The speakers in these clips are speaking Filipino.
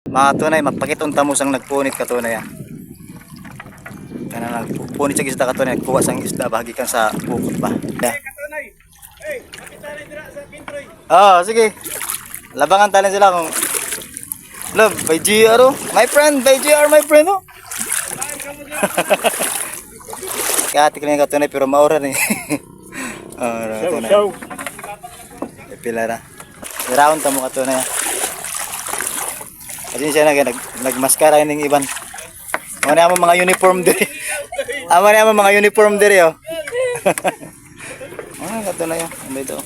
Mga tunay, magpakitong tamusang nagpunit ka tunay. Kana nagpunit sa isda ka tunay, nagkuha sang isda bahagi kan sa bukod ba. Yeah. Oh, sige. Labangan talent sila kung love by GR oh. My friend, by GR my friend oh. Kaya tikling ka tunay pero maura ni. Oh, pilara. Round tamo ka tunay. Kasi siya nagmaskara ning iban. Amo na mga uniform diri. Amo na mga uniform diri oh. Ah, kato na yun. Ano ito?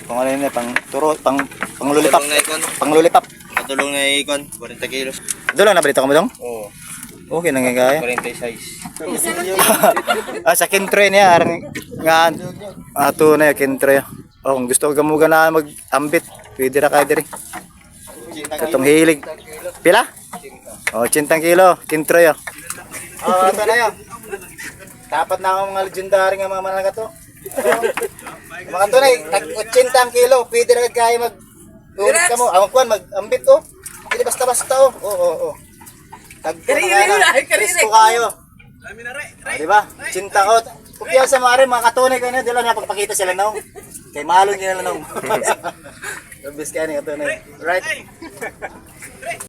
Pang ano yun pang turo, pang lulipap. Pang lulipap. Katulong na ikon, 40 kilos. Doon na balita ko mo dong? Oo. Okay nang gaya. 46. Ah, sa kintre niya arang nga ato na kintre. Oh, kung gusto ko gamuga na mag-ambit, pwede ra kay diri. Katong hilig. Pila? Oh, 80 kilo, kintre yo. Oh, ato na yo. Dapat na ako mga legendary nga mga manang to. Mga tunay, tag 80 kilo, pwede na kaya mag-ulit ka mo. Ang kuwan, mag-ambit oh. Hindi basta-basta oh. Oo. Kristo kayo. Diba? Cinta ko. Kung sa mga rin, mga katunay ko na, dila na pagpakita sila na. Kay malong nila na. Labis kaya ni katunay. Right?